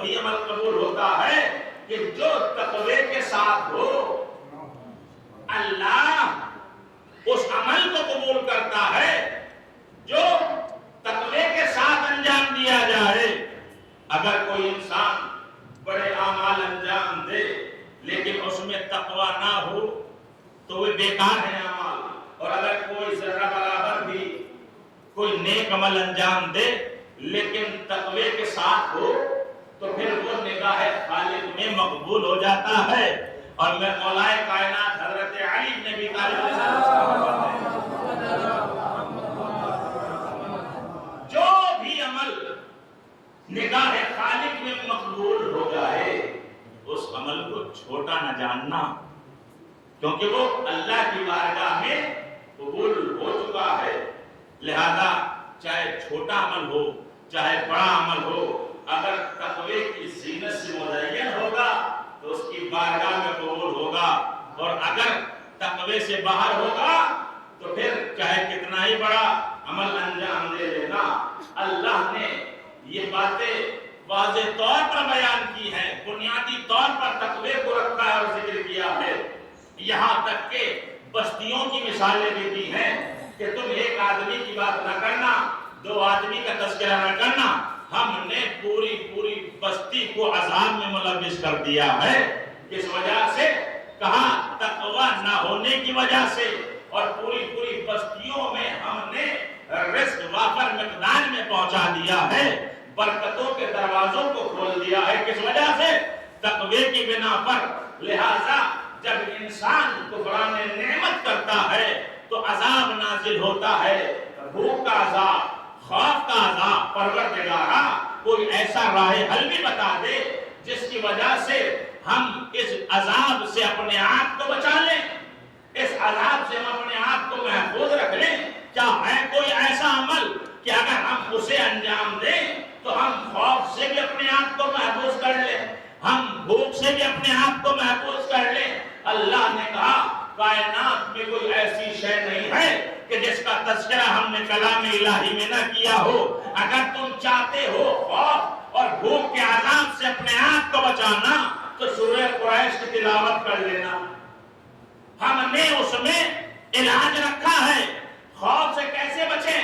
وہی عمل قبول ہوتا ہے کہ جو تقوی کے ساتھ ہو۔ اللہ اس عمل کو قبول کرتا ہے جو تقوی کے ساتھ انجام دیا جائے۔ اگر کوئی انسان بڑے اعمال انجام دے لیکن اس میں تقوی نہ ہو تو وہ بیکار ہے اعمال، اور اگر کوئی ذرہ برابر بھی کوئی نیک عمل انجام دے لیکن تقوی کے ساتھ ہو تو پھر وہ نگاہ خالق میں مقبول ہو جاتا ہے۔ اور میں مولا کائنات حضرت علی بن ابی طالب جو بھی عمل نگاہ خالق میں مقبول ہو جائے اس عمل کو چھوٹا نہ جاننا، کیونکہ وہ اللہ کی بارگاہ میں قبول ہو چکا ہے۔ لہذا چاہے چھوٹا عمل ہو چاہے بڑا عمل ہو، اگر تقوی کی زینت سے مزین ہوگا تو اس کی بارگاہ میں قبول ہوگا، اور اگر تقوی سے باہر ہوگا تو پھر چاہے کتنا ہی بڑا عمل انجام دے لینا۔ اللہ نے یہ باتیں واضح طور پر بیان کی ہے، بنیادی طور پر تقوی کو رکھا ہے اور ذکر کیا ہے، یہاں تک کہ بستیوں کی مثالیں بھی دی ہیں کہ تم ایک آدمی کی بات نہ کرنا، دو آدمی کا تذکرہ نہ کرنا، ہم نے پوری بستی کو عذاب میں ملوث کر دیا ہے۔ کس وجہ سے؟ کہا تقوی نہ ہونے کی وجہ سے، اور پوری بستیوں میں ہم نے رزق وافر مقدار میں پہنچا دیا ہے، برکتوں کے دروازوں کو کھول دیا ہے۔ کس وجہ سے؟ تقوی کی بنا پر۔ لہذا جب انسان کفران نعمت کرتا ہے تو عذاب نازل ہوتا ہے، بھوک کا عذاب، خوف کا عذاب۔ پروردگارا کوئی ایسا راہ حل بھی بتا دے جس کی وجہ سے ہم اس عذاب سے اپنے آپ کو بچا لیں، اس عذاب سے ہم اپنے آپ کو محفوظ رکھ لیں۔ کیا ہے کوئی ایسا عمل کہ اگر ہم اسے انجام دیں تو ہم خوف سے بھی اپنے آپ کو محفوظ کر لیں، ہم بھوک سے بھی اپنے آپ کو محفوظ کر لیں؟ اللہ نے کہا کائنات میں کوئی ایسی شے نہیں ہے کہ جس کا تذکرہ ہم نے کلام الہی میں نہ کیا ہو۔ اگر تم چاہتے ہو خوف اور بھوک کے عذاب سے اپنے آپ کو بچانا تو سورہ قریش کی تلاوت کر لینا، ہم نے اس میں علاج رکھا ہے۔ خوف سے کیسے بچیں،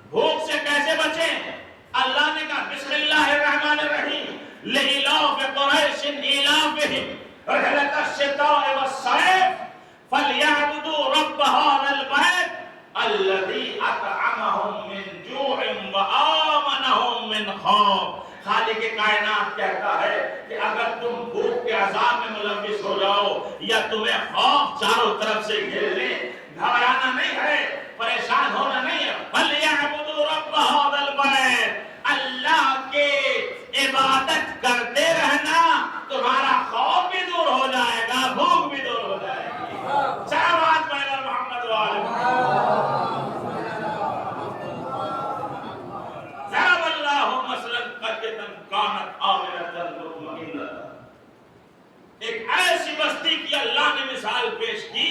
بھوک سے کیسے بچیں؟ اللہ نے کہا بسم اللہ الرحمن الرحیم لإلاف قریش إلافهم رحلة الشتاء والصيف فليعبدوا رب هذا البيت الذي أطعمهم من جوع وآمنهم من خوف۔ خالق کائنات کہتا ہے کہ اگر تم بھوک کے عذاب میں ملوث ہو جاؤ یا تمہیں خوف چاروں طرف سے گھیر لے، گھبرانا نہیں ہے، پریشان ہونا نہیں ہے۔ فَلْيَعْبُدُوا رَبَّ هَذَا الْبَيْتِ، اللہ کے عبادت کرتے رہنا، تمہارا خوف بھی دور ہو جائے گا، بھوک بھی دور ہو جائے گی۔ سلامات پہلے محمد والے ضرب اللہ مثلا قرية كانت آمنة مطمئنة۔ ایک ایسی بستی کی اللہ نے مثال پیش کی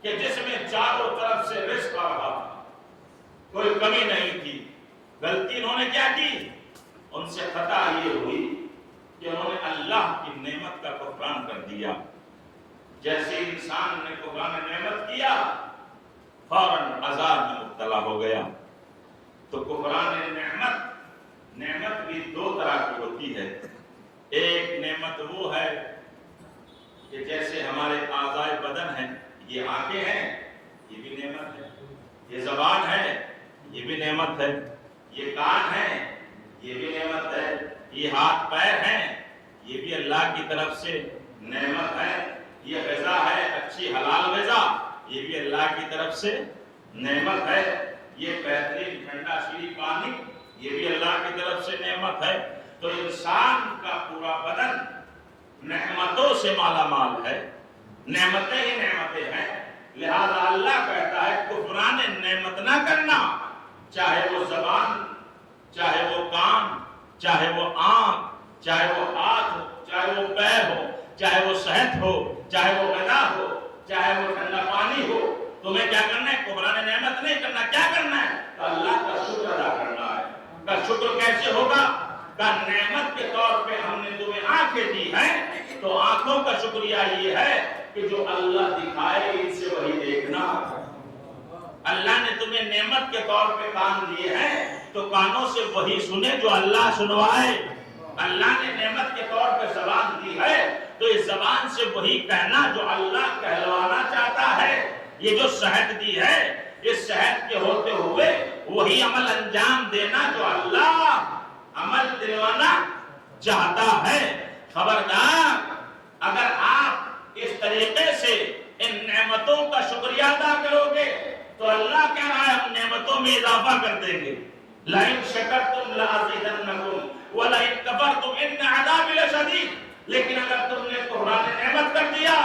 کہ جس میں چاروں طرف سے رزق آ رہا تھا، کوئی کمی نہیں تھی۔ غلطی انہوں نے کیا کی؟ ان سے خطا یہ ہوئی کہ انہوں نے اللہ کی نعمت کا کفران کر دیا۔ جیسے انسان نے کفران نعمت کیا فوراً عذاب میں مبتلا ہو گیا۔ تو کفران نعمت بھی دو طرح کی ہوتی ہے۔ ایک نعمت وہ ہے کہ جیسے ہمارے اعضائے بدن ہیں، یہ آنکھیں ہیں، یہ بھی نعمت ہے، یہ زبان ہے، یہ بھی نعمت ہے، یہ کان ہے، یہ بھی نعمت ہے، یہ ہاتھ پیر ہیں، یہ بھی اللہ کی طرف سے نعمت ہے، یہ غذا ہے، اچھی حلال غذا، یہ بھی اللہ کی طرف سے نعمت ہے، یہ بہترین ٹھنڈا شیریں پانی، یہ بھی اللہ کی طرف سے نعمت ہے۔ تو انسان کا پورا بدن نعمتوں سے مالا مال ہے، نعمتیں ہی نعمتیں ہیں۔ لہذا اللہ کہتا ہے کفران نعمت نہ کرنا، چاہے وہ زبان، چاہے وہ کان، چاہے وہ آنکھ، چاہے وہ ہاتھ ہو، چاہے وہ پیر ہو، چاہے وہ صحت ہو، چاہے وہ غذا ہو، چاہے وہ ٹھنڈا پانی ہو، تمہیں کیا کرنا ہے؟ کفران نعمت نہیں کرنا۔ کیا کرنا ہے؟ تو اللہ کا شکر ادا کرنا ہے۔ کا شکر کیسے ہوگا؟ کہ نعمت کے طور پہ ہم نے تمہیں آنکھیں دی ہیں تو آنکھوں کا شکریہ یہ ہے کہ جو اللہ دکھائے ان سے وہی دیکھنا. اللہ نے تمہیں نعمت کے طور پہ کان دیے ہیں تو کانوں سے وہی سنے جو اللہ سنوائے. اللہ نے نعمت کے طور پہ زبان دی ہے تو اس زبان سے وہی کہنا جو اللہ کہلوانا چاہتا ہے. یہ جو صحت دی ہے اس صحت کے ہوتے ہوئے وہی عمل انجام دینا جو اللہ عمل دلوانا چاہتا ہے. خبردار اگر آپ اس طریقے سے ان نعمتوں کا شکریہ ادا کرو گے تو اللہ کہہ رہا ہے ہم نعمتوں میں اضافہ کر دیں گے. لَإِن شَكَرْتُمْ لَأَزِيدَنَّكُمْ وَلَئِن كَفَرْتُمْ إِنَّ عَذَابِي لَشَدِيدٌ. لیکن اگر تم نے قرآن نعمت کر دیا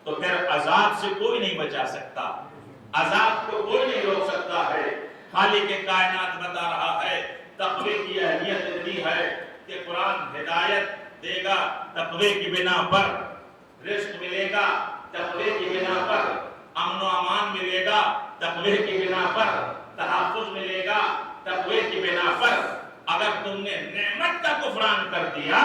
تو پھر عذاب سے کوئی نہیں بچا سکتا, عذاب کو کوئی نہیں روک سکتا ہے. خالق کائنات بتا رہا ہے تقوی کی اہمیت دی ہے کہ قرآن ہدایت دے گا تقوی کی بنا پر, رزق ملے گا تقوی کی بنا پر, امن و امان ملے گا تقوی کی بنا پر, تحفظ ملے گا تقوی کی بنا پر. اگر تم نے نعمت کا کفران کر دیا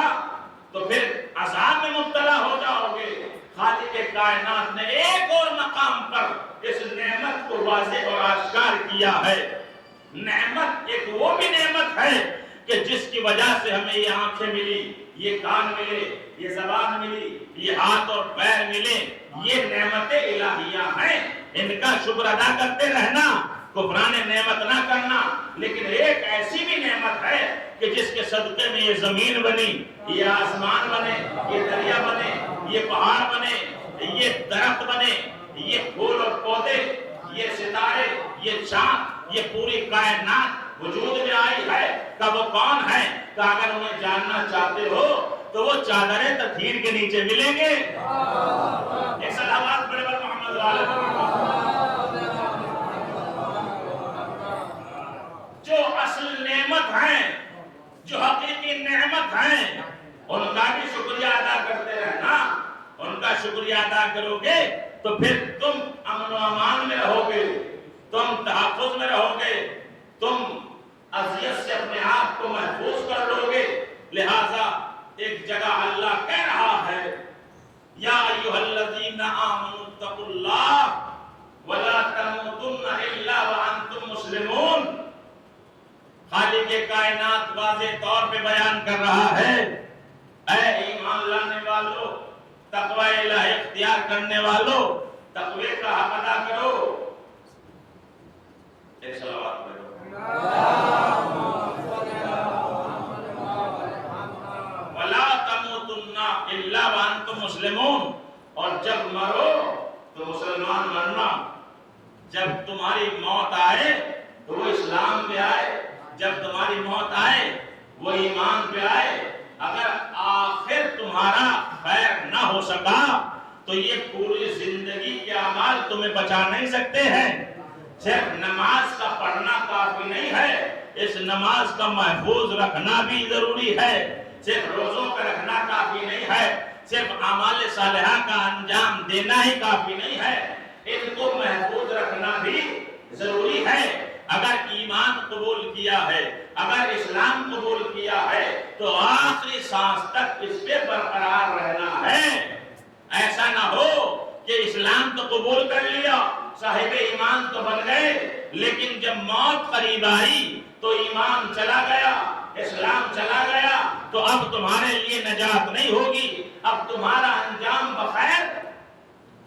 تو پھر عذاب میں مبتلا ہو جاؤ گے. خالق کائنات نے ایک اور مقام پر اس نعمت کو واضح اور آشکار کیا ہے. نعمت ایک وہ بھی نعمت ہے کہ جس کی وجہ سے ہمیں یہ آنکھیں ملی, یہ کان ملے, یہ زبان ملی, یہ ہاتھ اور پیر ملے. یہ نعمتیں الہیہ ہیں, ان کا شکر ادا کرتے رہنا, کفران نعمت نہ کرنا. لیکن ایک ایسی بھی نعمت ہے کہ جس کے صدقے میں یہ زمین بنی, یہ آسمان بنے, یہ دریا بنے, یہ پہاڑ بنے, یہ درخت بنے, یہ پھول اور پودے, یہ ستارے, یہ چاند, یہ پوری کائنات وجود میں آئی ہے. کہ وہ کون ہے کہ اگر انہیں جاننا چاہتے ہو تو وہ چادر تطہیر کے نیچے ملیں گے. ایک صلوات پڑھے بر محمد والے. جو اصل نعمت ہیں, جو حقیقی نعمت ہیں, ان کا بھی شکریہ ادا کرتے رہنا. ان کا شکریہ ادا کرو گے تو پھر تم امن و امان میں رہو گے, تم تحفظ میں رہو گے, تم اذیت سے اپنے آپ کو محفوظ کر لو گے. لہذا ایک جگہ اللہ کہہ رہا ہے یا ایھا الذین آمنوا اتقوا اللہ ولا تموتن الا وانتم مسلمون. خالق کائنات واضح طور پہ بیان کر رہا ہے اے ایمان لانے والو, تقوی الہی اختیار کرنے والو, تقوی کا حق ادا کرو. ایک صلوات پڑھو. وَلَا تَمُوتُنَّ إِلَّا وَأَنْتُمْ مُسْلِمُونَ. اور جب مرو تو مسلمان مرنا. جب تمہاری موت آئے تو وہ اسلام پہ آئے, جب تمہاری موت آئے وہ ایمان پہ آئے. اگر آخر تمہارا خیر نہ ہو سکا تو یہ پوری زندگی کے اعمال تمہیں بچا نہیں سکتے ہیں. صرف نماز کا پڑھنا کافی نہیں ہے, اس نماز کا محفوظ رکھنا بھی ضروری ہے. صرف روزوں کا رکھنا کافی نہیں ہے, صرف اعمال صالحہ کا انجام دینا ہی کافی نہیں ہے, ان کو محفوظ رکھنا بھی ضروری ہے. اگر ایمان قبول کیا ہے, اگر اسلام قبول کیا ہے تو آخری سانس تک اس پہ برقرار رہنا ہے. ایسا نہ ہو کہ اسلام تو قبول کر لیا, صاحب ایمان تو بن گئے, لیکن جب موت قریب آئی تو ایمان چلا گیا, اسلام چلا گیا, تو اب تمہارے لیے نجات نہیں ہوگی, اب تمہارا انجام بخیر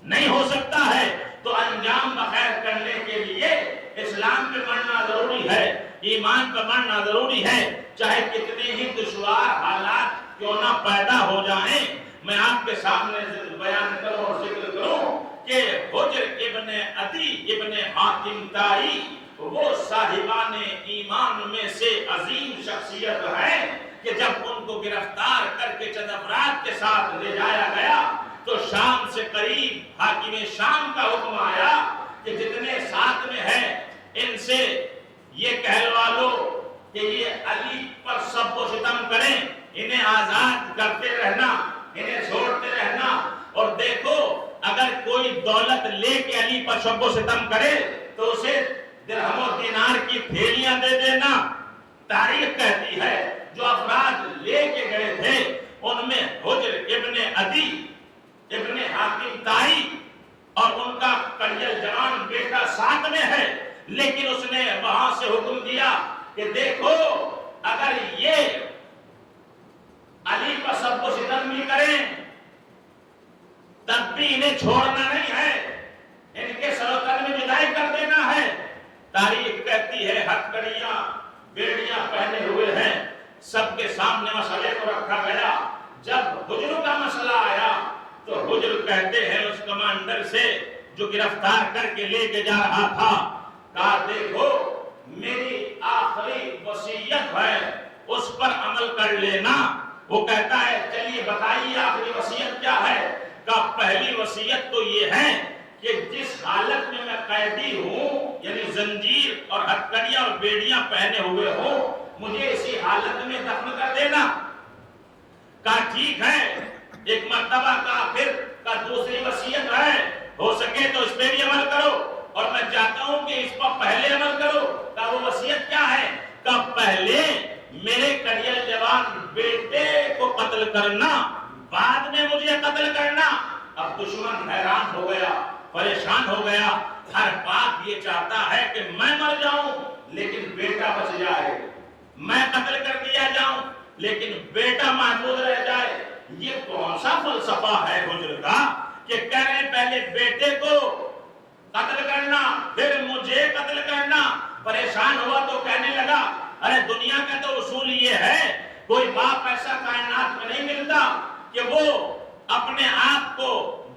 نہیں ہو سکتا ہے. تو انجام بخیر کرنے کے لیے اسلام پہ مرنا ضروری ہے, ایمان پہ مرنا ضروری ہے, چاہے کتنے ہی دشوار حالات کیوں نہ پیدا ہو جائیں. میں آپ کے سامنے بیان کروں اور ذکر کروں کہ حجر ابن عدی ابن حاتم تائی وہ صاحبان ایمان میں سے عظیم شخصیت ہے کہ جب ان کو گرفتار کر کے چند افراد کے ساتھ لے جایا گیا تو شام سے قریب حاکم شام کا حکم آیا کہ جتنے ساتھ میں ہیں ان سے یہ کہلوا لو کہ یہ علی پر سب و ستم کریں, انہیں آزاد کرتے رہنا, انہیں چھوڑتے رہنا, اور دیکھو اگر کوئی دولت لے کے علی پر شب و ستم کرے تو اسے درہم و دینار کی تھیلیاں دے دینا. تاریخ کہتی ہے جو افراد سامنے مسئلے کو رکھا گیا. جب حجر کا مسئلہ آیا تو حجر کہتے ہیں اس کمانڈر سے جو گرفتار کر کے لے کے جا رہا تھا, کہا دیکھو میری آخری وصیت ہے, اس پر عمل کر لینا. وہ کہتا ہے چلیے بتائیے آخری وصیت کیا ہے. کہا پہلی وصیت تو یہ ہے کہ جس حالت میں میں قیدی ہوں, یعنی زنجیر اور ہتھکڑیاں اور بیڑیاں پہنے ہوئے ہوں, مجھے اسی حالت میں دفن کر دینا. کہا ٹھیک ہے. ایک مرتبہ کہا پھر کہا دوسری وصیت ہے, ہو سکے تو اس پہ بھی عمل کرو, اور میں چاہتا ہوں کہ اس پر پہلے عمل کرو. کہا وہ وصیت کیا ہے؟ کہا پہلے میرے کڑیل جوان بیٹے کو قتل کرنا, بعد میں مجھے قتل کرنا. اب دشمن حیران ہو گیا, پریشان ہو گیا, ہر بات یہ چاہتا ہے کہ میں مر جاؤں لیکن بیٹا بچ جائے, میں قتل کر دیا جاؤں لیکن بیٹا محفوظ رہ جائے. یہ کون سا فلسفہ ہے حجر کا کہ کہہ رہے ہیں پہلے بیٹے کو قتل کرنا پھر مجھے قتل کرنا. پریشان ہوا تو کہنے لگا ارے دنیا کا تو اصول یہ ہے, کوئی باپ ایسا کائنات میں نہیں ملتا کہ وہ اپنے آپ کو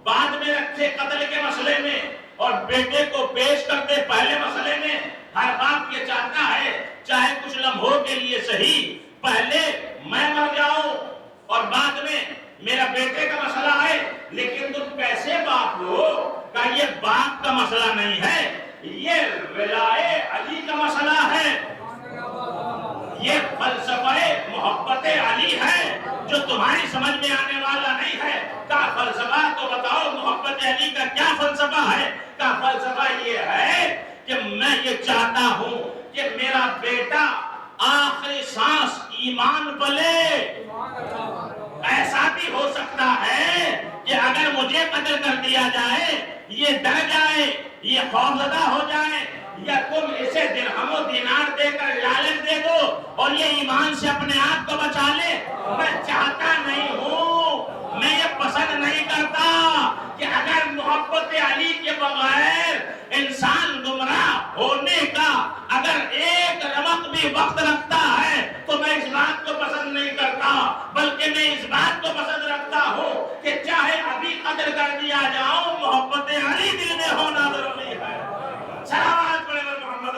بعد میں رکھے قتل کے مسئلے میں اور بیٹے کو پیش کر دے پہلے مسئلے میں. ہر باپ یہ چاہتا ہے چاہے کچھ لمحوں کے لیے صحیح, پہلے میں مر جاؤں اور بعد میں میرا بیٹے کا مسئلہ ہے. لیکن تم کیسے باپ ہو؟ کہ یہ باپ کا مسئلہ نہیں ہے, یہ ولائے علی کا مسئلہ ہے, یہ فلسفہ محبت علی ہے جو تمہاری سمجھ میں آنے والا نہیں ہے. کا فلسفہ تو بتاؤ محبت علی کا کیا فلسفہ ہے؟ کا فلسفہ یہ ہے کہ میں یہ چاہتا ہوں کہ میرا بیٹا آخری سانس ایمان پلے. ایسا بھی ہو سکتا ہے کہ اگر مجھے قتل کر دیا جائے یہ ڈر جائے, یہ خوفزدہ ہو جائے, یا تم اسے درہم و دینار دے کر لالچ دے دو اور یہ ایمان سے اپنے آپ کو بچا لے. میں چاہتا نہیں ہوں, میں یہ پسند نہیں کرتا کہ اگر محبت علی کے بغیر انسان گمراہ ہونے کا اگر ایک رمق بھی وقت رکھتا ہے تو میں اس بات کو پسند نہیں کرتا, بلکہ میں اس بات کو پسند رکھتا ہوں کہ چاہے ابھی قتل کر دیا جاؤں, محبت علی دل میں ہونا ضروری ہے. سلامات پڑھے محمد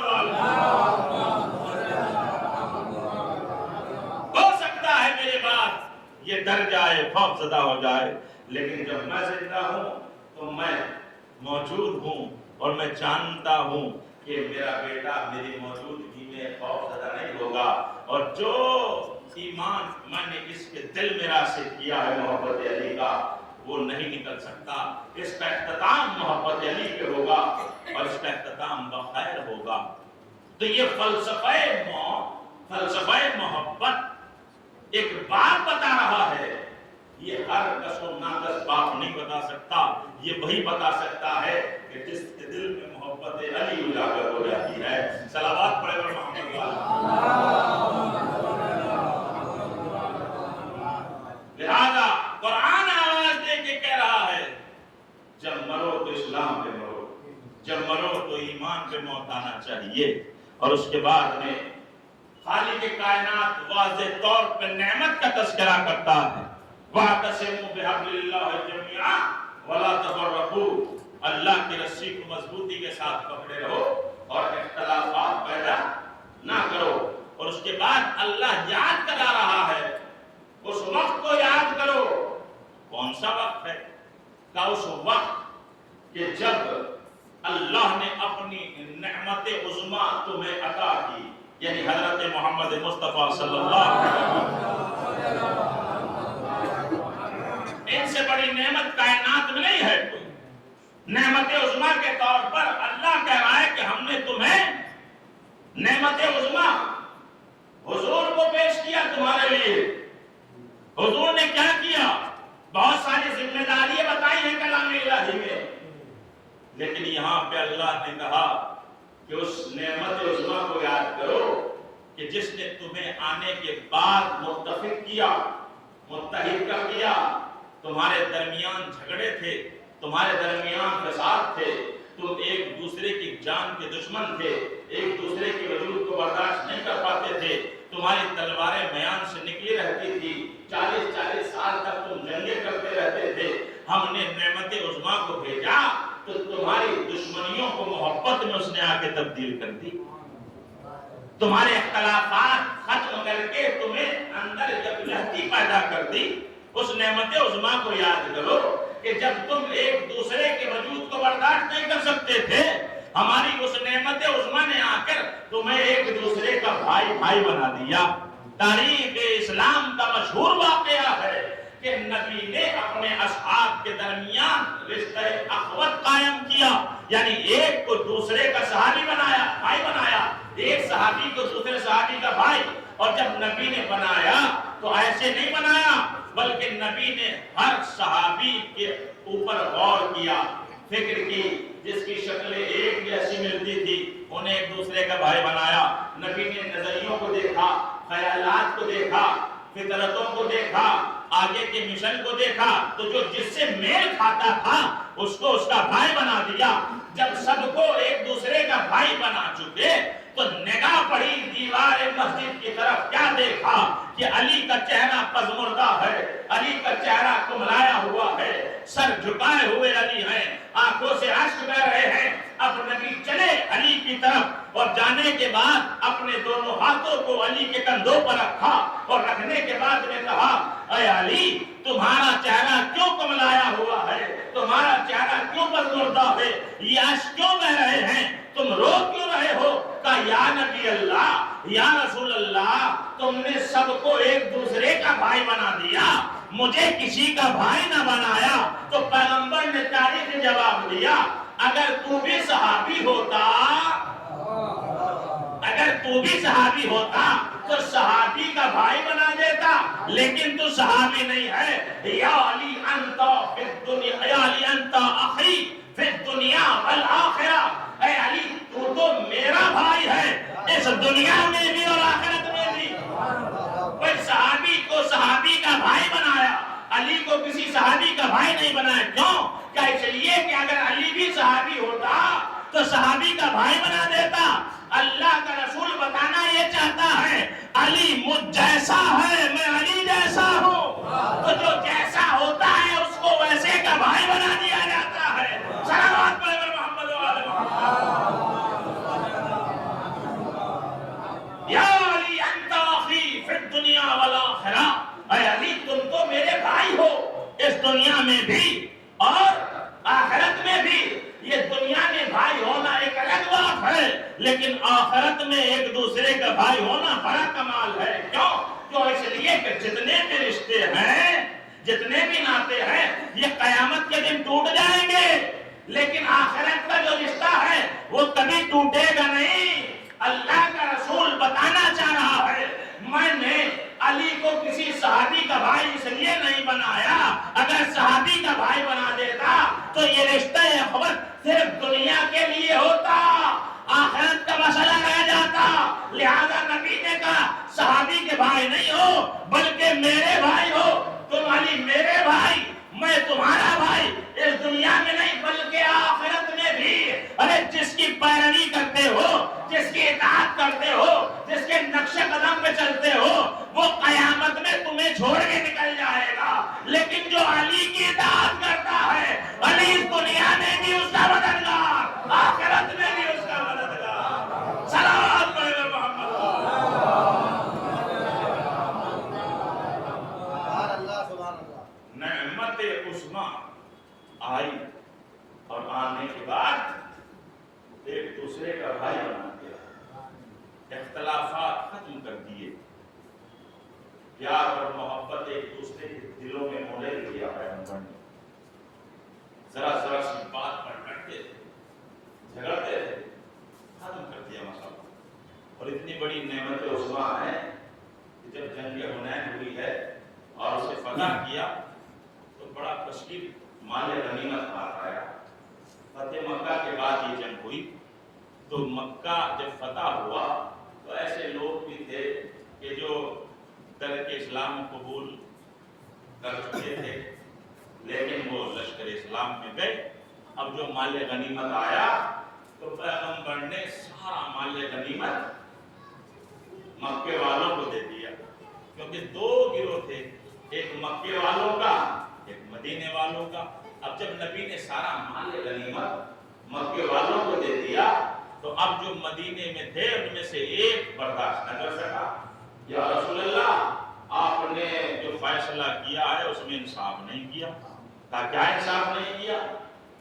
ہو سکتا ہے میری بات یہ ڈر جائے, خوف زدہ ہو جائے, لیکن جب میں زندہ ہوں تو میں موجود ہوں اور میں جانتا ہوں کہ میرا بیٹا میری موجودگی میں خوف زدہ نہیں ہوگا. اور جو ایمان میں نے اس کے دل میں راسخ کیا ہے محبت علی کا, وہ نہیں نکل سکتا. اس کا اختتام محبت علی پہ ہوگا اور اس کا اختتام بخیر ہوگا. تو یہ فلسفہ محبت ایک باپ بتا رہا ہے. یہ ہر کس و ناقص باپ نہیں بتا سکتا, یہ وہی بتا سکتا ہے کہ جس کے دل میں محبت علی اجاگر ہو جاتی ہے. صلوات پڑھے اور محمد لہذا قرآن آواز دے کے کہہ رہا ہے جب مرو تو اسلام پہ مرو, جب مرو تو ایمان پہ موت آنا چاہیے. اور اس کے بعد میں خالق کائنات واضح طور پہ نعمت کا تذکرہ کرتا ہے. وَاعْتَصِمُوا بِحَبْلِ اللَّهِ جَمِيعًا وَلَا تَفَرَّقُوا, اللہ کی رسی کو مضبوطی کے ساتھ پکڑے رہو اور اختلافات پیدا نہ کرو. اور اس کے بعد اللہ یاد کرا رہا ہے اس وقت کو یاد کرو. کون سا وقت ہے؟ کہ اس وقت کہ جب اللہ نے اپنی نعمت عظمیٰ تمہیں عطا کی, یعنی حضرت محمد مصطفیٰ صلی اللہ علیہ وسلم. ان سے بڑی نعمت کائنات میں نہیں ہے کوئی. نعمت عظمیٰ کے طور پر اللہ کہہ رہا ہے کہ ہم نے تمہیں نعمت عظمیٰ حضور کو پیش کیا تمہارے لیے. حضور نے کیا کیا؟ بہت ساری ذمہ داریاں بتائی ہیں کلام الہی میں, لیکن یہاں پہ اللہ نے کہا کہ اس نعمت عظمیٰ کو یاد کرو کہ جس نے تمہیں آنے کے بعد متفق کیا, متحد کر دیا. تمہارے درمیان جھگڑے تھے, تمہارے درمیان فساد تھے, تم ایک دوسرے کی جان کے دشمن تھے, ایک دوسرے کے وجود کو برداشت نہیں کر پاتے تھے, تمہاری تلواریں میان سے نکلی ہم نے نعمت عظمیٰ کو بھیجا تو تمہاری دشمنیوں کو محبت میں اس نے آ کے تبدیل کر دی، تمہارے اختلافات ختم کر کے تمہیں اندر یکجہتی پیدا کر دی۔ اس نعمت عظمیٰ کو یاد کرو کہ جب تم ایک دوسرے کے وجود کو برداشت نہیں کر سکتے تھے، ہماری اس نعمت عظمیٰ نے آ کر تمہیں ایک دوسرے کا بھائی بھائی بنا دیا۔ تاریخ اسلام کا مشہور واقعہ ہے کہ نبی نے اپنے اصحاب کے درمیان رشتہ اخوت قائم کیا، یعنی ایک کو دوسرے کا صحابی بنایا، بھائی بنایا، ایک صحابی کو دوسرے صحابی کا بھائی۔ اور جب نبی نے بنایا تو ایسے نہیں بنایا، بلکہ نبی نے ہر صحابی کے اوپر غور کیا، فکر کی، جس کی شکلیں ایک جیسی ملتی تھی انہیں ایک دوسرے کا بھائی بنایا۔ نبی نے نظریوں کو دیکھا، خیالات کو دیکھا، فطرتوں کو دیکھا، آگے کے مشن کو دیکھا، تو جو جس سے میل کھاتا تھا اس کو اس کا بھائی بنا دیا۔ جب سب کو ایک دوسرے کا بھائی بنا چکے تو نگاہ پڑی دیوار مسجد کی طرف، کیا دیکھا کہ علی کا چہرہ پژمردہ ہے، علی کا چہرہ کملایا ہوا ہے، سر جھکائے ہوئے علی ہیں، آنکھوں سے اشک بہ رہے ہیں۔ اب نبی چلے علی کی طرف اور جانے کے بعد اپنے دونوں ہاتھوں کو علی کے کندھوں پر رکھا اور رکھنے کے بعد نے کہا، اے علی تمہارا چہرہ کیوں کملایا ہوا ہے، تمہارا چہرہ کیوں پژمردہ ہے، یہ اشک کیوں بہ رہے ہیں، تم رو کیوں رہے ہو؟ کہا یا نبی اللہ، یا رسول اللہ، تم نے سب کو ایک دوسرے کا بھائی بنا دیا، مجھے کسی کا بھائی نہ بنایا۔ تو پیغمبر نے تاریخ جواب دیا، اگر تو بھی صحابی ہوتا، اگر تو بھی صحابی ہوتا تو صحابی کا بھائی بنا دیتا، لیکن تو صحابی نہیں ہے۔ یا علی انت فی الدنیا، یا علی انت اخی فی الدنیا والآخرہ، اے علی تو تو میرا بھائی ہے اس دنیا میں بھی اور آخرت میں بھی۔ کوئی صحابی کو صحابی کا بھائی بنایا، علی کو کسی صحابی کا بھائی نہیں بنایا۔ کیوں؟ کیا اس لیے کہ اگر علی بھی صحابی ہوتا تو صحابی کا بھائی بنا دیتا۔ اللہ کا رسول بتانا یہ چاہتا ہے علی مجھ جیسا ہے، میں علی جیسا ہوں، تو جو جیسا ہوتا ہے اس کو ویسے کا بھائی بنا دیا جاتا ہے۔ صلوات پڑھیں محمد و آل محمد۔ یا علی انت اخی فی الدنیا والآخرہ، اے علی تم تو میرے بھائی ہو اس دنیا میں بھی اور آخرت میں بھی۔ یہ دنیا میں بھائی ہونا ایک الگ بات ہے، لیکن آخرت میں ایک دوسرے کا بھائی ہونا بڑا کمال ہے۔ کیوں؟ اس لیے کہ جتنے بھی رشتے ہیں، جتنے بھی ناطے ہیں، یہ قیامت کے دن ٹوٹ جائیں گے، لیکن آخرت کا جو رشتہ ہے وہ کبھی ٹوٹے گا نہیں۔ اللہ کا رسول بتانا چاہ رہا ہے میں نے علی کو کسی صحابی کا بھائی اس لیے نہیں بنایا، اگر صحابی کا بھائی بنا دیتا تو یہ رشتہ اخوت صرف دنیا کے لیے ہوتا، آخرت کا مسئلہ رہ جاتا۔ لہذا نبی نے کہا صحابی کے بھائی نہیں ہو بلکہ میرے بھائی ہو، تم علی میرے بھائی، میں تمہارا بھائی، اس دنیا میں نہیں بلکہ آخرت میں بھی۔ ارے جس کی پیروی کرتے ہو، جس کی اطاعت کرتے ہو، جس کے نقش قدم پہ چلتے ہو، وہ قیامت میں تمہیں چھوڑ کے نکل جائے گا، لیکن جو علی کی اطاعت کرتا ہے، علی اس دنیا میں بھی اس کا مددگار، آخرت میں بھی اس کا مددگار۔ صلوات پڑھیں محمد۔ نعمت عظمیٰ آئی اور آنے کے بعد ایک دوسرے کا بھائی بنا دیا، اختلافات ختم کر دیے، پیار اور محبت ایک دوسرے کے دلوں میں ہونے دیا پیغمبر نے۔ ذرا ذرا سی بات پر لڑتے تھے، جھگڑتے تھے، ختم کر دیا مسئلہ۔ اور اتنی بڑی نعمت عظمیٰ ہے کہ جب جنگ حنین ہوئی ہے اور اسے فتح کیا تو بڑا تشریف مال غنیمت آیا۔ فتح مکہ کے بعد یہ جنگ ہوئی تو مکہ جب فتح ہوا تو ایسے لوگ بھی تھے کہ جو ترک اسلام قبول کر چکے تھے، لیکن وہ لشکر اسلام میں گئے۔ اب جو مال غنیمت آیا تو پیغمبر نے سارا مال غنیمت مکے والوں کو دے دیا، کیونکہ دو گروہ تھے، ایک مکے والوں کا ایک مدینے والوں کا۔ اب جب نبی نے سارا مال غنیمت مکے والوں کو دے دیا تو اب جو مدینے میں تھے ان میں سے ایک برداشت نہ کر سکا، یا رسول اللہ آپ نے جو فیصلہ کیا ہے اس میں انصاف نہیں کیا۔ کہا کیا انصاف نہیں کیا؟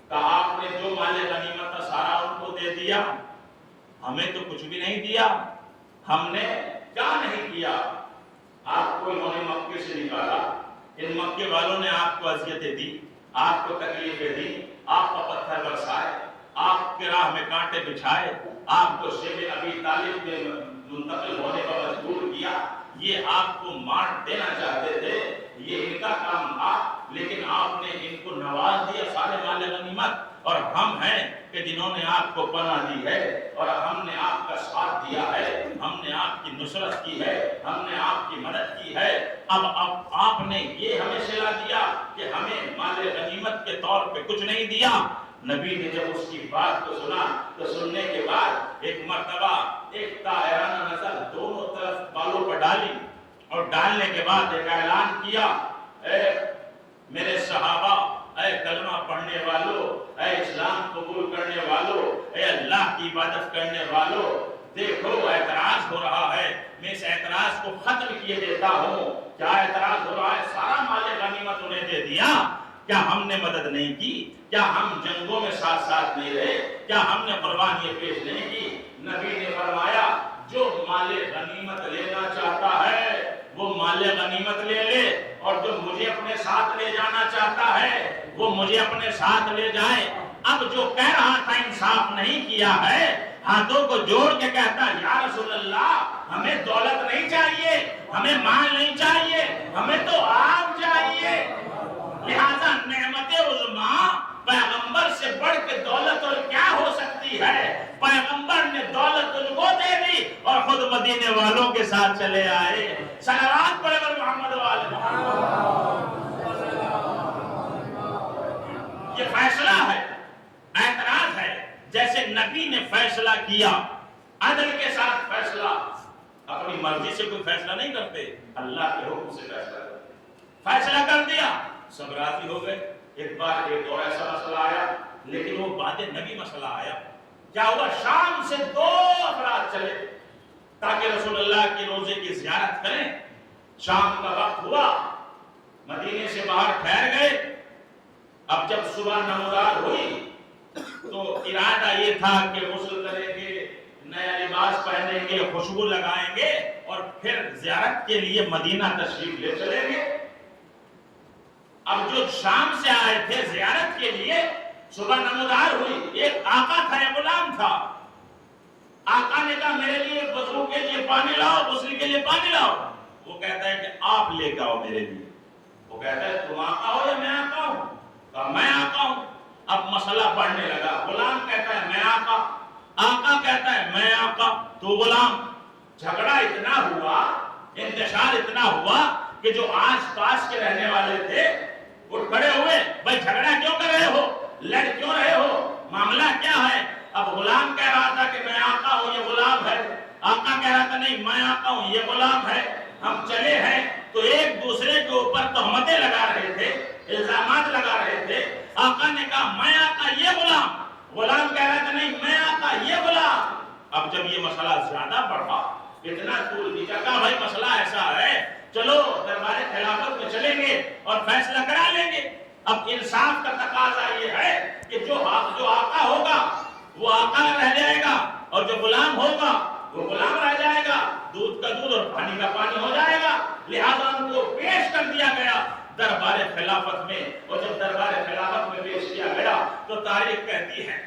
کہا آپ نے جو مال غنیمت تھا سارا ان کو دے دیا، ہمیں تو کچھ بھی نہیں دیا۔ ہم نے کیا نہیں کیا؟ آپ کو انہوں نے مکے سے نکالا، ان مکے والوں نے آپ کو اذیتیں دی، آپ کو تکلیفیں دی، آپ کو پتھر برسائے، آپ کے راہ میں کانٹے بچھائے، آپ کو شیب ابی طالب میں منتقل ہونے پر مجبور کیا، یہ آپ کو مار دینا چاہتے تھے، یہ ان کا کام تھا، لیکن آپ نے ان کو نواز دیا سارے مال غنیمت، اور ہم ہیں کہ جنہوں نے آپ کو پناہ دی ہے، اور ہم نے آپ کا ساتھ دیا ہے، ہم نے آپ کی نصرت کی ہے، ہم نے آپ کی مدد کی ہے۔ اب آپ نے یہ ہمیں صلہ دیا کہ ہمیں مال غنیمت کے طور پہ کچھ نہیں دیا۔ نبی نے جب اس کی بات کو سنا تو سننے کے بعد ایک مرتبہ ایک طاہرانہ نظر دونوں طرف بالوں پر ڈالی، اور ڈالنے کے بعد ایک اعلان کیا، اے میرے صحابہ، اے کلمہ پڑھنے والوں، اے اسلام قبول کرنے والوں، اے اللہ کی عبادت کرنے والوں، دیکھو اعتراض ہو رہا ہے، میں اس اعتراض کو ختم کیے دیتا ہوں۔ کیا اعتراض ہو رہا ہے؟ سارا مال غنیمت انہیں دے دیا، کیا ہم نے مدد نہیں کی؟ کیا ہم جنگوں میں ساتھ ساتھ نہیں رہے؟ کیا ہم نے قربانیاں پیش نہیں کی؟ نبی نے فرمایا جو مال غنیمت لینا چاہتا ہے وہ مال غنیمت لے لے، اور جو مجھے اپنے ساتھ لے جانا چاہتا ہے وہ مجھے اپنے ساتھ لے جائے۔ اب جو کہہ رہا تھا انصاف نہیں کیا ہے، ہاتھوں کو جوڑ کے کہتا یا رسول اللہ ہمیں دولت نہیں چاہیے، ہمیں مال نہیں چاہیے، ہمیں تو آپ چاہیے۔ لہذا نعمت عظمیٰ پیغمبر سے بڑھ کے دولت اور کیا ہو سکتی ہے؟ پیغمبر نے دولت ان کو دے دی اور خود مدینے والوں کے ساتھ چلے آئے۔ صلوات پڑھے محمد والے۔ یہ فیصلہ ہے، اعتراض ہے۔ جیسے نبی نے فیصلہ کیا، عدل کے ساتھ فیصلہ، اپنی مرضی سے کوئی فیصلہ نہیں کرتے، اللہ کے حکم سے فیصلہ کرتے۔ فیصلہ کر دیا، سب راضی ہو گئے۔ ایک بار ایک اور ایسا مسئلہ آیا، لیکن وہ بعد نبی مسئلہ آیا۔ کیا ہوا؟ شام سے 2 افراد چلے تاکہ رسول اللہ کے روزے کی زیارت کریں۔ شام کا وقت ہوا، مدینے سے باہر ٹھہر گئے۔ اب جب صبح نمودار ہوئی تو ارادہ یہ تھا کہ غسل کریں گے، نیا لباس پہنیں گے، خوشبو لگائیں گے، اور پھر زیارت کے لیے مدینہ تشریف لے چلیں گے۔ اب جو شام سے آئے تھے زیارت کے لیے، صبح نمودار ہوئی، ایک آقا تھا، ایک غلام تھا۔ آقا نے کہا میرے لیے وضو کے لیے پانی لاؤ، غسل کے لیے پانی لاؤ۔ وہ کہتا ہے کہ آپ لے کے آؤ میرے لیے۔ وہ کہتا ہے تم آقا ہو یا میں آقا ہوں؟ کہا میں آقا ہوں۔ اب مسئلہ بڑھنے لگا، غلام کہتا ہے میں آقا، آقا کہتا ہے میں آقا، تو غلام۔ جھگڑا اتنا ہوا، انتشار اتنا ہوا کہ جو آس پاس کے رہنے والے تھے وہ کھڑے ہوئے، بھائی جھگڑا کیوں کر رہے ہو، لڑ کیوں رہے ہو، معاملہ کیا ہے؟ اب غلام کہہ رہا تھا کہ میں آقا ہوں، یہ غلام ہے۔ آقا کہہ رہا تھا نہیں میں آقا ہوں، یہ غلام ہے۔ ہم چلے ہیں تو ایک دوسرے کے اوپر تہمتیں لگا رہے تھے، الزامات لگا رہے تھے۔ آقا نے کہا میں آقا، یہ غلام۔ غلام کہہ رہا تھا نہیں میں آقا، یہ غلام۔ اب جب یہ مسئلہ زیادہ بڑھا، اتنا طول کھینچا، کہا بھائی مسئلہ ایسا ہے، چلو دربار خلافت میں چلیں گے اور فیصلہ کرا لیں گے۔ اب انصاف کا تقاضا یہ ہے کہ جو آقا ہوگا وہ آقا رہ جائے گا، اور جو غلام ہوگا وہ غلام رہ جائے گا، دودھ کا دودھ اور پانی کا پانی ہو جائے گا۔ لہذا ان کو پیش کر دیا گیا دربار خلافت میں، اور جب دربار خلافت میں پیش کیا گیا تو تاریخ کہتی ہے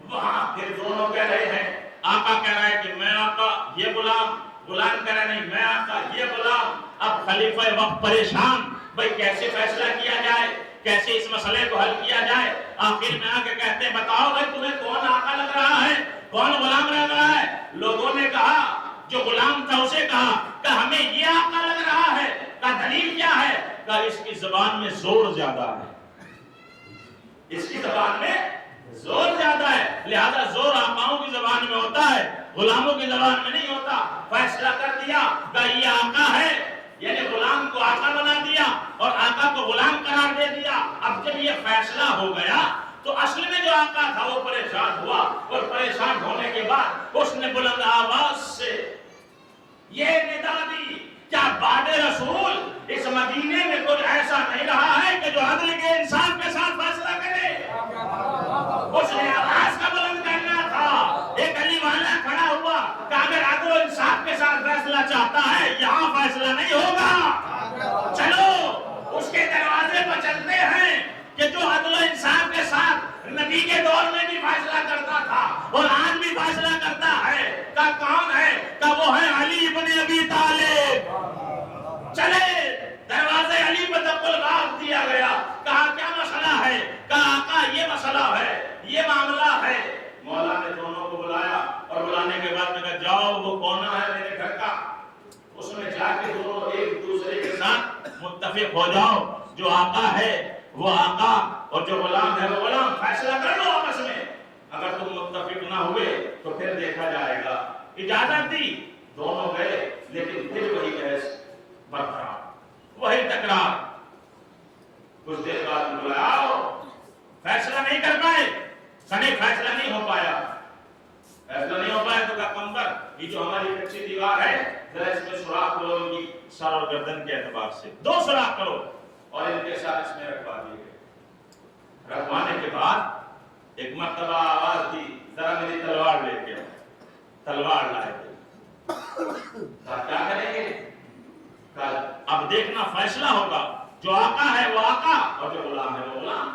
وہاں پھر دونوں کہہ رہے ہیں، آقا کہہ رہا ہے کہ میں آقا، یہ غلام، غلام کہہ رہا ہے نہیں میں آقا، یہ غلام۔ اب خلیفہ وقت پریشان، بھائی کیسے فیصلہ کیا جائے، کیسے اس مسئلے کو حل کیا جائے۔ آخر میں آ کے کہتے ہیں بتاؤ بھائی تمہیں کون آقا لگ رہا ہے، کون غلام لگ رہا ہے؟ لوگوں نے کہا، جو غلام تھا اسے کہا کہ ہمیں یہ آقا لگ رہا ہے۔ کہا دلیل کیا ہے؟ کہا اس کی زبان میں زور زیادہ ہے، اس کی زبان میں زور زیادہ ہے، لہذا زور آقاؤں کی زبان میں ہوتا ہے، غلاموں کی زبان میں نہیں ہوتا۔ فیصلہ کر دیا کہ یہ آقا ہے، یعنی غلام کو آقا بنا دیا اور آقا آقا کو غلام قرار دے دیا. اب جب یہ فیصلہ ہو گیا تو اصل میں جو آقا تھا وہ پریشان ہوا, اور پریشان ہونے کے بعد اس نے بلند آواز سے یہ ندا دی, کیا بعد رسول اس مدینے میں کوئی ایسا نہیں رہا ہے کہ جو عدل کے انسان کے ساتھ فیصلہ کرے؟ اس نے آواز کا بلند کرنا تھا. ایک علی والا کھڑا ہوا کہ اگر عدل و انصاف کے ساتھ فیصلہ چاہتا ہے یہاں فیصلہ نہیں ہوگا, چلو اس کے دروازے پر چلتے ہیں کہ جو عدل و انصاف کے ساتھ نبی کے دور میں بھی فیصلہ کرتا تھا اور آج بھی فیصلہ کرتا ہے. کہ کون ہے؟ کہ وہ ہے علی ابن ابی طالب. چلے دروازے علی پر دخل باز دیا گیا. کہا کیا مسئلہ ہے؟ کہا آقا یہ مسئلہ ہے, یہ معاملہ ہے. مولا نے دونوں کو بلایا اور بلانے کے بعد میں کہا جاؤ وہ کونا ہے میرے گھر کا, اس میں جا کے دونوں ایک دوسرے کے ساتھ متفق ہو جاؤ. جو آقا ہے وہ آقا اور جو غلام ہے وہ غلام, فیصلہ کر لو آپس میں. اگر تم متفق نہ ہوئے تو پھر دیکھا جائے گا. اجازت دی, دونوں گئے, لیکن پھر وہی بحث برقرار, وہی تکرار. کچھ دیر بعد بلایا, آؤ, فیصلہ نہیں کر پائے. سنی فیصلہ نہیں ہو پایا, فیصلہ نہیں ہو پایا تو کہا کمبر یہ جو ہماری کچی دیوار ہے ذرا اس میں سوراخ کرو, ان کی سر اور گردن کے اعتبار سے 2 سوراخ کرو اور ان کے ساتھ اس میں رکھوا دیے گئے. رکھوانے کے بعد ایک مرتبہ آواز دی ذرا میری تلوار لے کے. تلوار لائے گئے. کیا کریں گے؟ اب دیکھنا فیصلہ ہوگا. جو آقا ہے وہ آقا اور جو غلام ہے وہ غلام.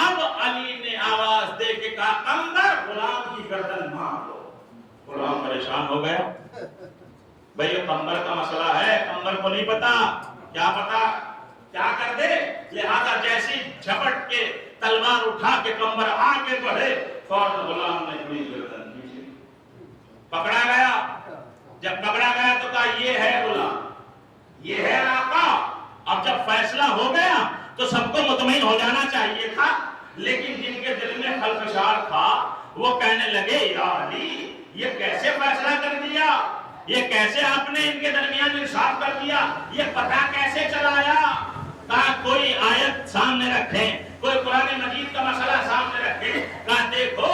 اب علی نے آواز دے کے کہا کمبر غلام کی گردن مار دو. غلام پریشان ہو گیا. بھئی یہ کمبر کا مسئلہ ہے, کمبر کو نہیں پتا, کیا پتا کیا کر دے. لہذا جیسی جھپٹ کے تلوار اٹھا کے کمبر آگے بڑھے, فوراً غلام نے اپنی گردن نیچے پکڑا گیا. جب پکڑا گیا تو کہا یہ ہے غلام, یہ ہے آقا. اب جب فیصلہ ہو گیا تو سب کو مطمئن ہو جانا چاہیے تھا, لیکن جن کے دل میں خلفشار تھا وہ کہنے لگے یا علی یہ کیسے فیصلہ کر دیا, یہ کیسے آپ نے ان کے درمیان انصاف کر دیا, یہ پتہ کیسے چلایا. کہا کوئی آیت سامنے رکھیں, کوئی قرآن مجید کا مسئلہ سامنے رکھیں. کہا دیکھو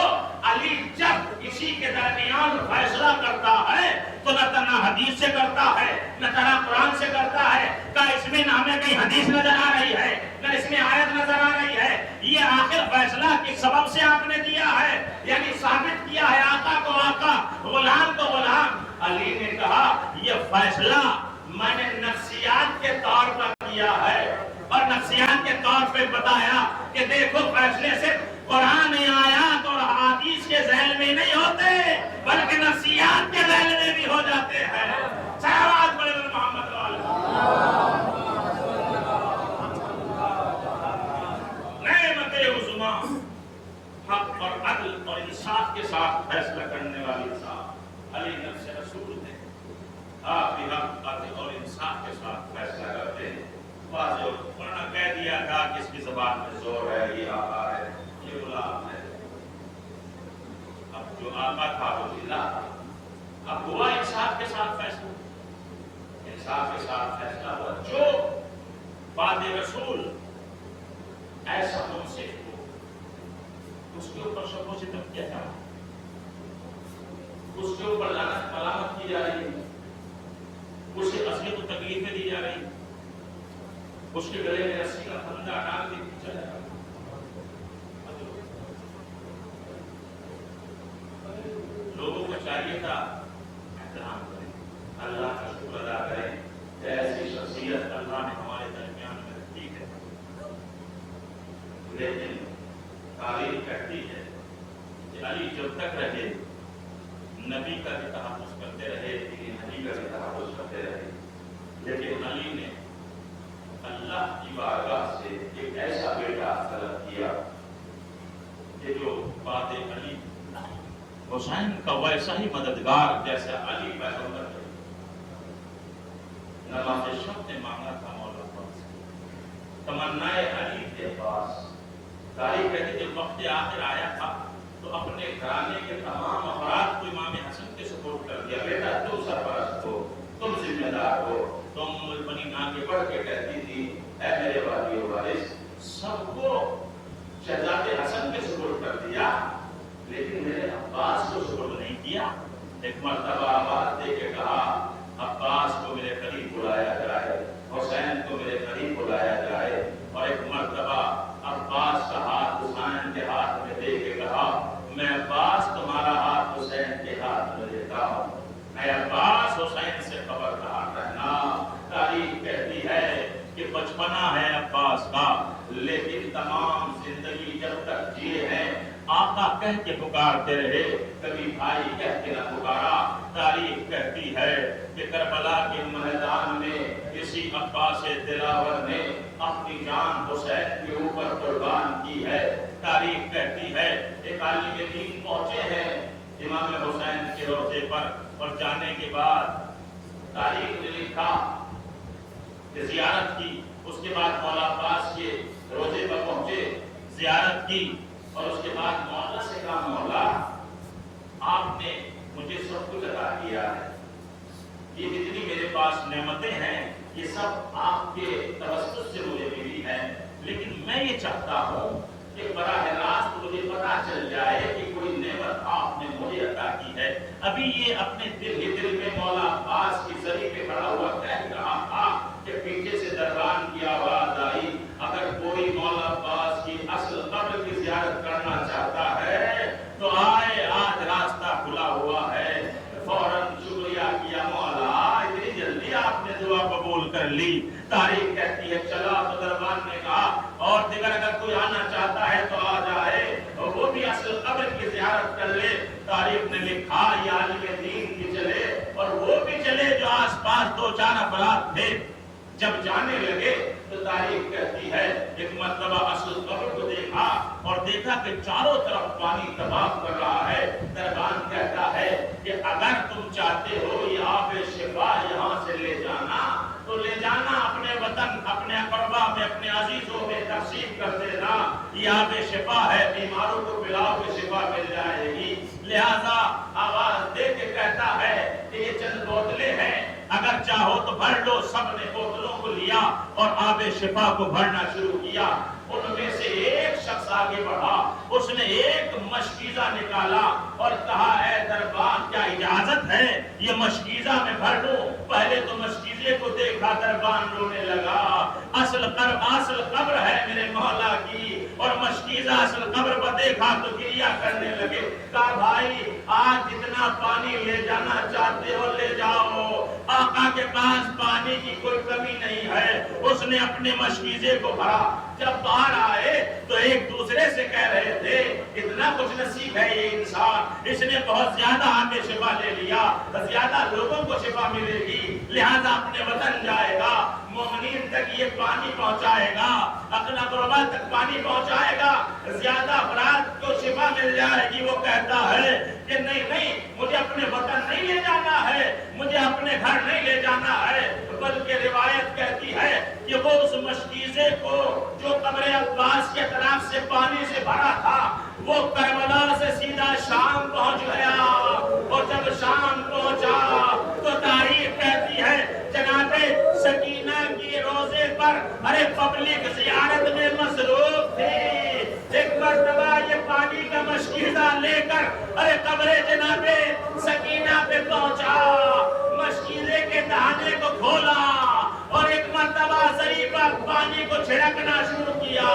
علی جب کسی کے درمیان فیصلہ کرتا ہے تو نہ حدیث سے کرتا ہے نہ قرآن سے کرتا ہے. کہا اس میں نہ ہمیں کہیں حدیث نظر آ رہی ہے نہ اس میں آیت نظر آ رہی ہے, یہ آخر فیصلہ کس سبب سے آپ نے دیا ہے, یعنی ثابت کیا ہے آقا کو آقا غلام کو غلام. علی نے کہا یہ فیصلہ میں نے نفسیات کے طور پر کیا ہے, اور نفسیات کے طور پہ بتایا کہ دیکھو فیصلے سے قرآن آیات اور حدیث کے ذیل میں نہیں ہوتے بلکہ نفسیات کے ذیل میں بھی ہو جاتے ہیں. صلوات بڑے محمد والے. نعمت عظمیٰ, حق اور عدل اور انصاف کے ساتھ فیصلہ کرنے والی ذات علی نفس رسول ہے. آپ بھی حق عدل اور انصاف کے ساتھ فیصلہ کرتے ہیں. ورنہ کہہ دیا تھا کہ اس کی زبان میں زور ہے, یہ آقا ہے, یہ غلام ہے. اب جو آقا تھا وہ ذلہ تھا. اب ہوا انصاف کے ساتھ فیصلہ, انصاف کے ساتھ فیصلہ ہوا. جو بعد رسول ایسا منصف ہو اس کے اوپر شب و ستم کیا جا رہا, اس کے اوپر لعنت ملامت کی جا رہی ہے, اسے اذیت و تکلیفیں دی جا رہی, اس کے گلے میں رسی کا پھندا ڈال کے کھینچا جا رہا. لوگوں کو چاہیے تھا احترام کریں, اللہ کا شکر ادا کریں کہ ایسی شخصیت اللہ نے ہمارے درمیان میں رکھی ہے. لیکن تاریخ کہتی ہے کہ علی جب تک رہے نبی کا بھی تحفظ کرتے رہے, لیکن علی کا بھی تحفظ کرتے رہے. لیکن علی نے اللہ کی بارگاہ سے ایک ایسا بیٹا طلب کیا کہ جو بعد علی حسین کا ویسا ہی مددگار جیسا علی پیغمبر ہے. نماز شب نے مانگا تھا مولا پاک سے, تمنائے علی کے پاس. تاریخ کہتی جب وقت آخر آیا تھا تو اپنے گھرانے کے تمام افراد کو امام حسن کے سپورٹ کر دیا, بیٹا تم سرپرست ہو, تم ذمہ دار ہو, تو ام المؤمنین آگے بڑھ کے کہتی تھی اے میرے والی و وارث سب کو شہزادے حسن کے سپرد کر دیا لیکن میرے عباس کو سپرد نہیں کیا. ایک مرتبہ آواز دے کے کہا عباس کو میرے قریب بلایا جائے, حسین کو میرے قریب بلایا جائے. اور ایک مرتبہ عباس کا ہاتھ حسین کے ہاتھ میں دے کے کہا میں عباس تمہارا ہاتھ حسین کے ہاتھ میں دیتا ہوں. اے عباس حسین سے خبردار رہنا. تاریخ کہتی ہے کہ بچپنا ہے عباس کا لیکن تمام زندگی جب تک جیے ہیں آقا کہہ کے پکارتے رہے, کبھی بھائی کہہ کے نہ پکارا. تاریخ کہتی ہے کہ کربلا کے میدان میں کسی عباس دلاور نے اپنی جان حسین کے اوپر قربان کی ہے. تاریخ کہتی ہے ایک عالم دین پہنچے ہیں امام حسین کے روضے پر اور جانے کے بعد تاریخ نے لکھا کہ زیارت کی. اس کے بعد مولا عباس کے روضے پر پہنچے, زیارت کی اور اس کے بعد مولا سے کہا مولا آپ نے مجھے سب کچھ عطا کیا ہے, یہ جتنی میرے پاس نعمتیں ہیں یہ سب آپ کے توسط سے مجھے ملی ہے, لیکن میں یہ چاہتا ہوں کہ براہ راست مجھے پتا چل جائے کہ کوئی نعمت آپ نے مجھے عطا کی ہے. ابھی یہ اپنے دل میں مولا عباس کی زری پہ کھڑا ہوا کہہ رہا تھا کہ پیچھے سے دربان کی آواز آئی اگر کوئی مولا عباس کی اصل قبر کی زیارت کرنا چاہتا ہے تو آئے, آج راستہ کھلا ہوا ہے. فوراً شکریہ کیا مولا, اتنی جلدی آپ نے دعا قبول کر لی. تاریخ کہتی ہے چلا تو دربان نے کہا اور دیگر اگر کوئی آنا چاہتا ہے تو آ جائے اور وہ بھی اصل قبر کی زیارت کر لے. تاریخ نے لکھا یہ عالم دین بھی چلے اور وہ بھی چلے جو آس پاس دو چار افراد تھے. جب جانے لگے تو تاریخ کہتی ہے ایک مرتبہ اصل قبر کو دیکھا اور دیکھا کہ چاروں طرف پانی طواف کر رہا ہے. دربان کہتا ہے کہ اگر تم چاہتے ہو یہ آب شفا یہاں سے لے جانا تو لے جانا, اپنے وطن اپنے اقربا میں اپنے عزیزوں میں تقسیم کر دینا. یہ آب شفا ہے, بیماروں کو پلاؤ کے شفا مل جائے گی. لہذا آواز دے کے کہتا ہے کہ یہ چند بوتلیں ہیں, اگر چاہو تو بھر لو. سب نے بوتلوں کو لیا اور آب شفا کو بھرنا شروع کیا. ان میں سے ایک شخص آگے بڑھا, اس نے ایک مشکیزہ نکالا اور کہا اے دربان کیا اجازت ہے یہ مشکیزہ میں بھر لوں. پہلے تو مشکیزے کو دیکھا دربان رونے لگا. اصل قبر ہے میرے مولا کی اور مشکیزہ اصل قبر پر دیکھا تو گریہ کرنے لگے. کہا بھائی آج جتنا پانی لے جانا چاہتے ہو لے جاؤ, آقا کے پاس پانی کی کوئی کمی نہیں ہے. اس نے اپنے مشکیزے کو بھرا. جب باہر آئے تو ایک دوسرے سے کہہ رہے تھے اتنا کچھ نصیب ہے یہ انسان, اس نے بہت زیادہ آب شفا لے لیا, زیادہ لوگوں کو شفا ملے گی, لہذا اپنے وطن جائے گا, مومنین تک یہ پانی پہنچائے گا, اپنا قربا تک پانی پہنچائے گا, زیادہ افراد کو شفا مل جائے گی. وہ کہتا ہے کہ نہیں مجھے اپنے وطن نہیں لے جانا ہے, مجھے اپنے گھر نہیں لے جانا ہے, بلکہ روایت کہتی ہے کہ وہ اس مشکیزے کو جو قبر عباس کے طرف سے پانی سے بھرا تھا وہ کربلا سے سیدھا شام پہنچ گیا. اور جب شام پہنچا تو تاریخ کہتی ہے جناب سکینہ کی روزے پر ارے پبلک زیارت میں مصروف تھی. ایک مرتبہ یہ پانی کا مشکیزہ لے کر ارے قبر جناب سکینہ پہ پہنچا, مشکیزے کے دہانے کو کھولا اور ایک مرتبہ زری پر پانی کو چھڑکنا شروع کیا.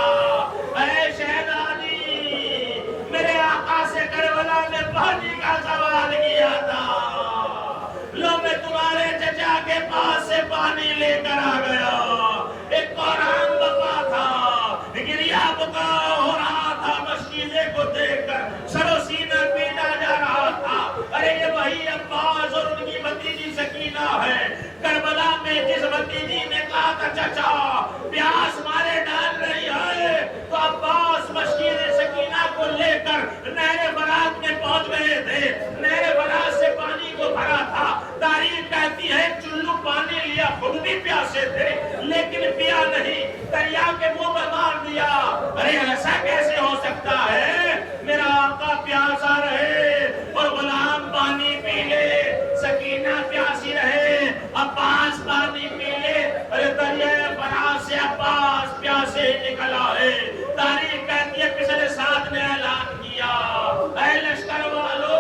اے شہزادی میرے آقا سے کربلا میں پانی کا سوال کیا تھا, لو میں تمہارے چچا کے پاس سے پانی لے کر آ گیا. ایک قرآن بپا تھا, گریہ بکا ہو رہا تھا, مشکیزے کو دیکھ کر سر و سینہ پیٹا جا رہا تھا. ارے یہ وہی عباس اور ان کی بھتیجی سکینہ ہے. کربلا میں جس بھتیجی نے کہا تھا چچا پیاس مارے ڈال رہی ہے, تو عباس مشکیزے سکینہ کو لے کر نہر فرات میں پہنچ گئے تھے. نہر فرات سے پانی کو بھرا تھا. تاریخ کہتی ہے چلو پانی لیا, خود بھی پیاسے تھے لیکن پیا نہیں, دریا کے منہ میں مار دیا. ارے ایسا کیسے ہو سکتا ہے, میرا آقا پیاسا رہے اور غلام پانی پی لے, سکینہ پیاسی رہے, عباس پانی پی سے عباس پیاسے نکل آئے. تاریخ کہتی ہے پچھلے ساتھ نے اعلان کیا اے لشکر والو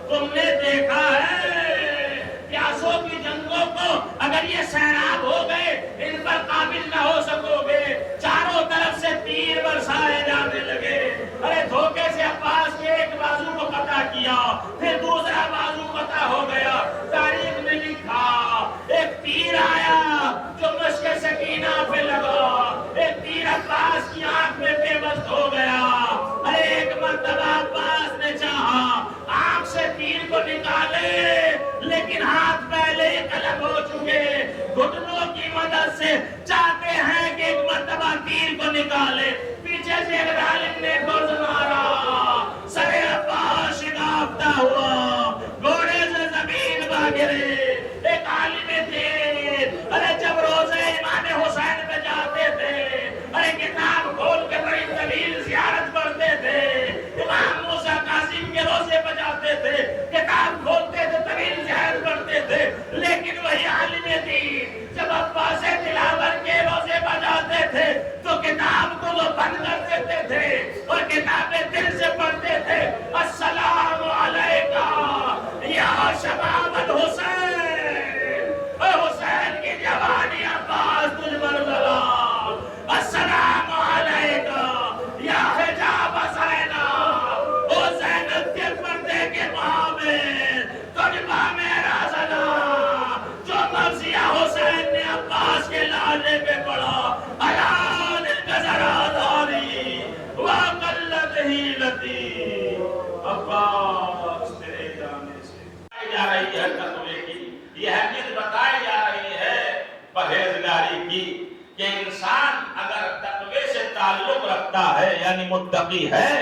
تم نے دیکھا ہے پیاسوں کی جنگوں کو اگر یہ سیراب ہو گئے ان پر قابل نہ ہو سکو گے. چاروں طرف سے تیر برسائے جانے لگے. ارے دھوکے سے عباس کے ایک بازو کو قطع کیا پھر دوسرا بازو قطع ہو گیا. تاریخ نے لکھا ایک تیر آیا جو مشک سکینہ پہ لگا, ایک تیر عباس کی آنکھ میں بے بس ہو گیا. ارے ایک مرتبہ عباس نے چاہا آنکھ سے تیر کو نکالے لیکن ہاتھ پہلے ہی قلم ہو چکے. گھٹنوں کی مدد سے چاہتے ہیں کہ ایک مرتبہ تیر کو نکالے. پیچھے سے ایک ظالم نے گرز مارا, سر عباس شکافتہ ہوا, گھوڑے سے زمین پہ گرے. ایک عالم تھے ارے جب روزے امام حسین پہ جاتے تھے ارے کتاب کھول کے بڑی طویل زیارت پڑھتے تھے. امام موسیٰ قاسم کے روزے پہ جاتے تھے کتاب کھولتے تھے طویل زیارت پڑھتے تھے. لیکن وہی عالم تھی جب عباس تلاوت کے روزے پہ جاتے تھے تو کتاب کو وہ بند کر دیتے تھے اور کتابیں دل سے پڑھتے تھے. السلام علیکہ یا شباب الحسین, اے حسین کی جوانی عباس تجھ پر سلام. السلام علیکہ یا حجاب زینب, او زینب کے پردے کے محامل تجھ پہ میرا سلام. جو مرثیہ حسین نے عباس کے لالے پہ پڑھا الان القذرہ داری وقلت حیلتی. عباس تیرے جانے سے جا رہی ہے تقوی کی, یہ حقیقت بتائی جا رہی ہے پرہیزگاری کی کہ انسان اگر تقوی سے تعلق رکھتا ہے یعنی متقی ہے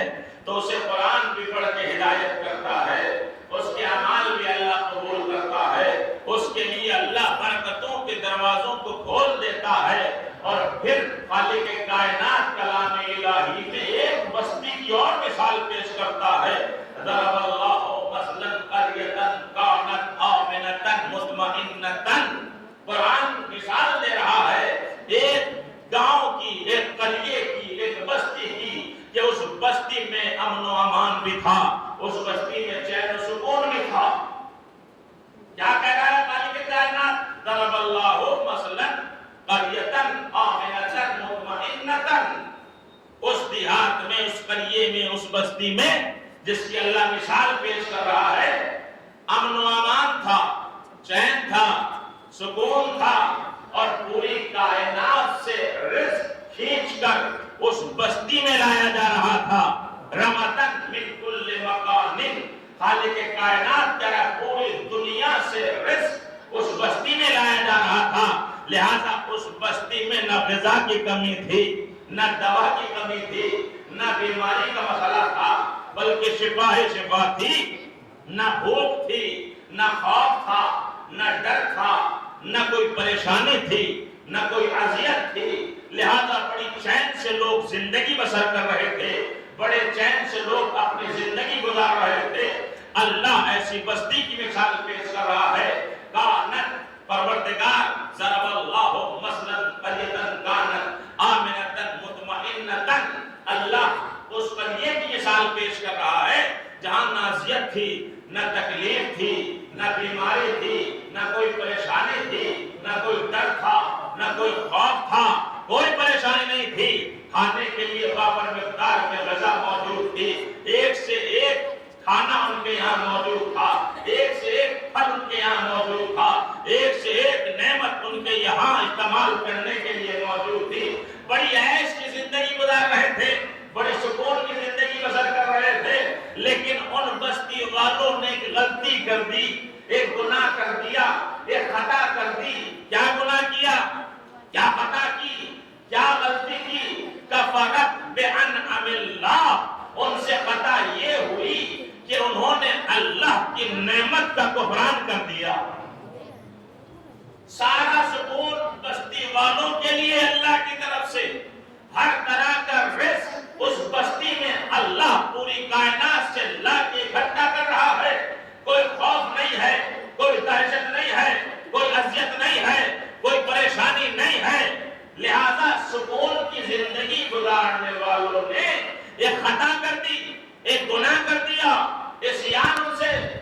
تو اسے قرآن بھی پڑھ کے ہدایت کرتا ہے, اس کے اعمال بھی اللہ قبول کرتا ہے, اس کے لیے اللہ برکتوں کے دروازوں کو کھول دیتا ہے. اور پھر خالق کائنات کلام الہی میں ایک بستی کی اور مثال پیش کرتا ہے. ضرب اللہ مثلا قریۃ کانت آمنۃ مطمئنۃ. قرآن مثال دے رہا ہے ایک گاؤں کی, ایک قریے کی, ایک بستی کی کہ اس بستی میں امن و امان بھی تھا, اس بستی میں چین و سکون بھی تھا. کیا کہہ رہا ہے خالق کائنات؟ ضرب اللہ مثلا قریۃ آمنۃ مطمئنۃ. اس دیہات میں, اس قریے میں, اس بستی میں جس کی اللہ مثال پیش کر رہا ہے امن و امان تھا, چین تھا, سکون تھا اور پوری کائنات سے رزق کھینچ کر اس بستی میں لایا جا رہا تھا. رحمتاً من کل مکان, خالق کائنات کہہ رہا پوری دنیا سے رزق اس بستی میں لایا جا رہا تھا. لہذا اس بستی میں نہ غذا کی کمی تھی, نہ دوا کی کمی تھی, نہ بیماری کا مسئلہ تھا, بلکہ شفا ہی شفا تھی. نہ بھوک تھی, نہ خوف تھا, نہ ڈر تھا, نہ کوئی پریشانی تھی, نہ کوئی اذیت تھی. لہذا بڑی چین سے لوگ زندگی بسر کر رہے تھے, بڑے چین سے لوگ اپنی زندگی گزار رہے تھے. اللہ ایسی بستی کی مثال پیش کر رہا ہے. کانت پروردگار ضرب اللہ مثلا قریۃ کانت آمنۃ مطمئنۃ. اللہ اس قریے کی مثال پیش کر رہا ہے جہاں نہ اذیت تھی, نہ تکلیف تھی, نہ بیماری تھی, نہ کوئی پریشانی تھی, نہ کوئی ڈر تھا, نہ کوئی خوف تھا, کوئی پریشانی نہیں تھی. کھانے کے لیے بابر مقدار میں غذا موجود تھی, ایک سے ایک کھانا ان کے یہاں موجود تھا, ایک سے ایک پھل ان کے یہاں موجود تھا, ایک سے ایک نعمت ان کے یہاں استعمال کرنے کے لیے موجود تھی. بڑی عیش کی زندگی گزار رہے تھے, بڑے سکون کی زندگی بسر کر رہے تھے. لیکن ان بستی والوں نے ایک غلطی کر دی, ایک گناہ کر دیا, ایک خطا کر دی. کیا گناہ کیا, کیا خطا کی, کیا غلطی کی؟ کفرت بانعم اللہ. ان سے خطا یہ ہوئی کہ انہوں نے اللہ کی نعمت کا کفران کر دیا. سارا سکون بستی والوں کے لیے اللہ کی طرف سے, ہر طرح کا رزق اس بستی میں اللہ پوری کائنات سے لا کے اکٹھا کر رہا ہے. کوئی خوف نہیں ہے, کوئی دہشت نہیں ہے, کوئی اذیت نہیں ہے, کوئی پریشانی نہیں ہے. لہذا زندگی گزارنے والوں نے ایک خطا کر دی، ایک گناہ کر دیا، اس یار سے